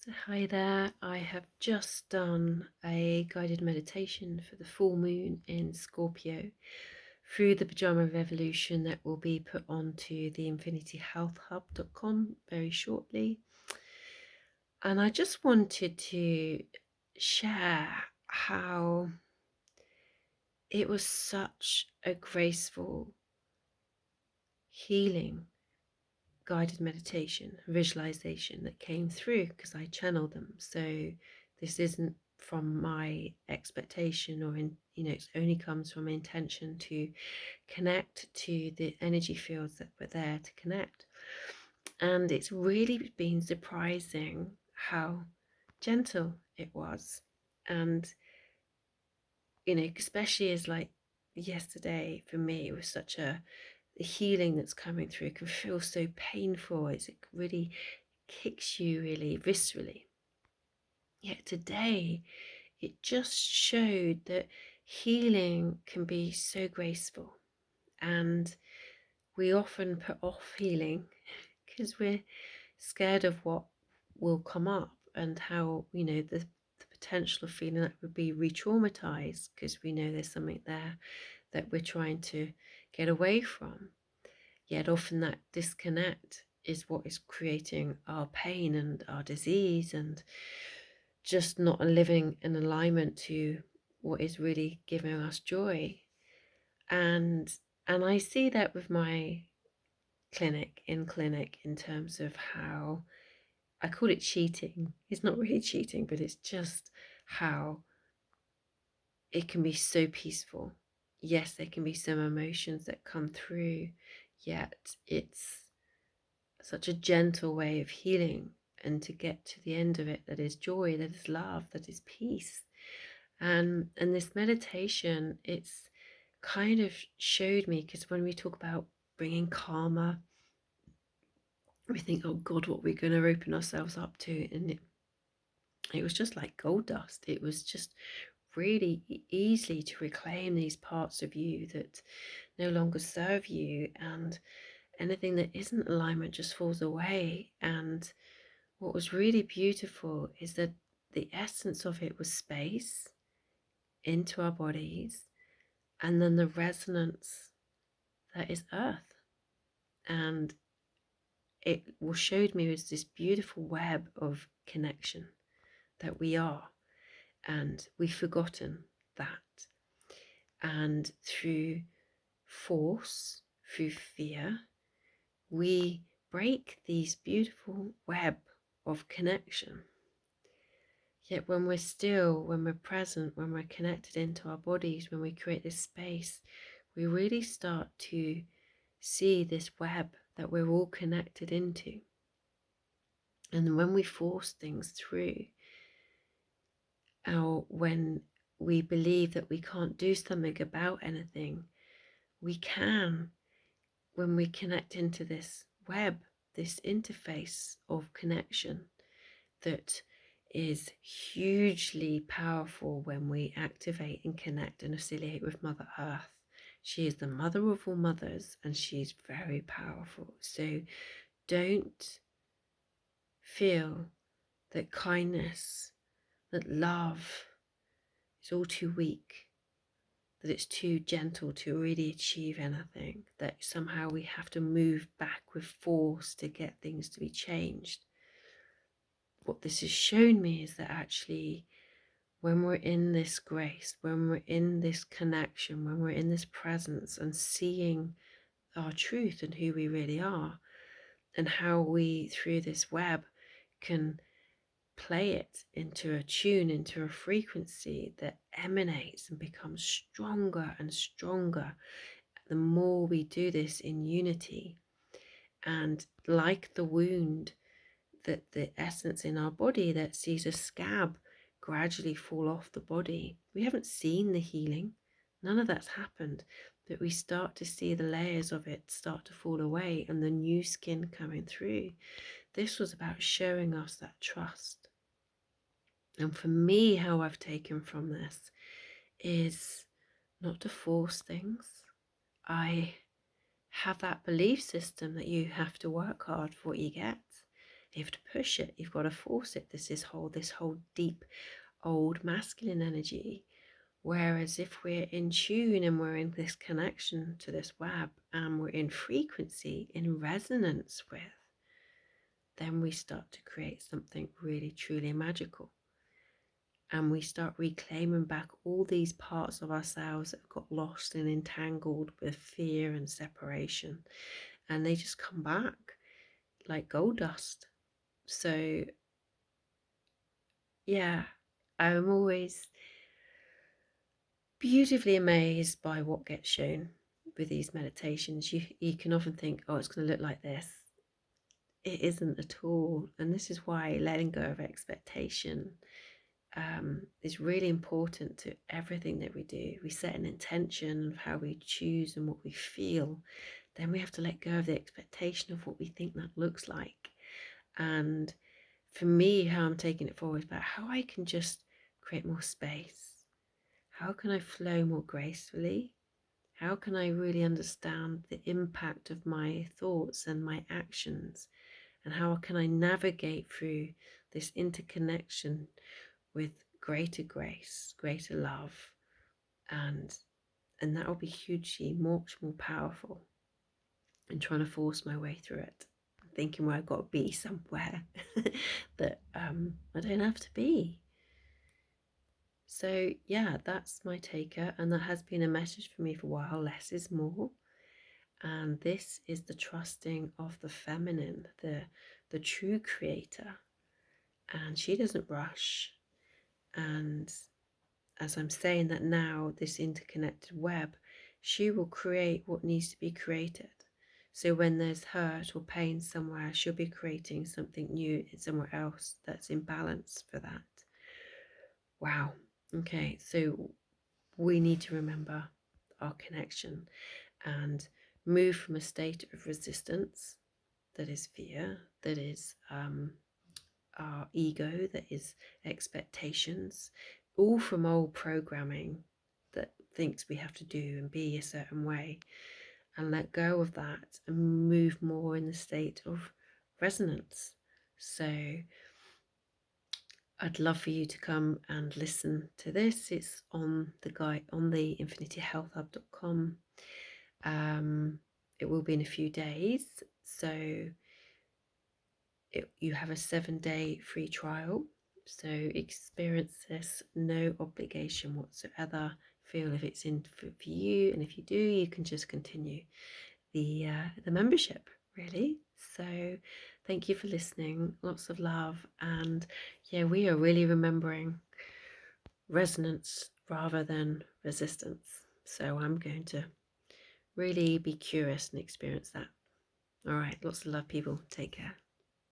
So hi there, I have just done a guided meditation for the full moon in Scorpio through the Pajama Revolution that will be put onto the infinityhealthhub.com very shortly. And I just wanted to share how it was such a graceful, healing guided meditation, visualization that came through because I channeled them. So this isn't from my expectation or it only comes from intention to connect to the energy fields that were there to connect. And it's really been surprising how gentle it was. And especially as like yesterday for me, it was such the healing that's coming through can feel so painful. It really kicks you really viscerally. Yet today, it just showed that healing can be so graceful. And we often put off healing because we're scared of what will come up and how, the potential of feeling that would be re traumatized because we know there's something there that we're trying to get away from. Yet often that disconnect is what is creating our pain and our disease and just not living in alignment to what is really giving us joy. And I see that with my clinic in terms of how I call it cheating. It's not really cheating, but it's just how it can be so peaceful. Yes, there can be some emotions that come through, yet it's such a gentle way of healing and to get to the end of it that is joy, that is love, that is peace. And this meditation, it's kind of showed me, because when we talk about bringing karma, we think, oh God, what we're going to open ourselves up to. And it was just like gold dust. It was just really easy to reclaim these parts of you that no longer serve you, and anything that isn't alignment just falls away. And what was really beautiful is that the essence of it was space into our bodies, and then the resonance that is earth. And it showed me was this beautiful web of connection that we are, and we've forgotten that. And through force, through fear, we break these beautiful web of connection. Yet when we're still, when we're present, when we're connected into our bodies, when we create this space, we really start to see this web that we're all connected into. And when we force things through, or when we believe that we can't do something about anything, we can when we connect into this web, this interface of connection that is hugely powerful when we activate and connect and affiliate with Mother Earth. She is the mother of all mothers, and she's very powerful. So don't feel that kindness, that love is all too weak, that it's too gentle to really achieve anything, that somehow we have to move back with force to get things to be changed. What this has shown me is that actually, when we're in this grace, when we're in this connection, when we're in this presence and seeing our truth and who we really are, and how we, through this web, can play it into a tune, into a frequency that emanates and becomes stronger and stronger, the more we do this in unity. And like the wound, that the essence in our body that sees a scab gradually fall off the body, we haven't seen the healing, none of that's happened, but we start to see the layers of it start to fall away and the new skin coming through. This was about showing us that trust. And for me, how I've taken from this is not to force things. I have that belief system that you have to work hard for what you get. You have to push it. You've got to force it. This whole deep old masculine energy. Whereas if we're in tune and we're in this connection to this web and we're in frequency, in resonance with, then we start to create something really truly magical. And we start reclaiming back all these parts of ourselves that got lost and entangled with fear and separation. And they just come back like gold dust. So, yeah, I'm always beautifully amazed by what gets shown with these meditations. You can often think, oh, it's going to look like this. It isn't at all. And this is why letting go of expectation is really important to everything that we do. We set an intention of how we choose and what we feel. Then we have to let go of the expectation of what we think that looks like. And for me, how I'm taking it forward is about how I can just create more space. How can I flow more gracefully? How can I really understand the impact of my thoughts and my actions? And how can I navigate through this interconnection with greater grace, greater love? And that will be hugely much more powerful than trying to force my way through it. Thinking where I've got to be somewhere that I don't have to be. So yeah, that's my taker, and that has been a message for me for a while. Less is more. And this is the trusting of the feminine, the true creator. And she doesn't rush. And as I'm saying that now, this interconnected web, she will create what needs to be created. So when there's hurt or pain somewhere, she'll be creating something new somewhere else that's in balance for that. Wow. Okay, so we need to remember our connection and move from a state of resistance, that is fear, that is our ego, that is expectations, all from old programming that thinks we have to do and be a certain way, and let go of that and move more in the state of resonance. So I'd love for you to come and listen to this. It's on the guide on the infinityhealthhub.com. It will be in a few days, so you have a 7-day free trial. So experience this, no obligation whatsoever. Feel if it's in for you, and if you do, you can just continue the membership, really. So thank you for listening. Lots of love, and yeah, we are really remembering resonance rather than resistance. So I'm going to really be curious and experience that. All right, lots of love, people. Take care.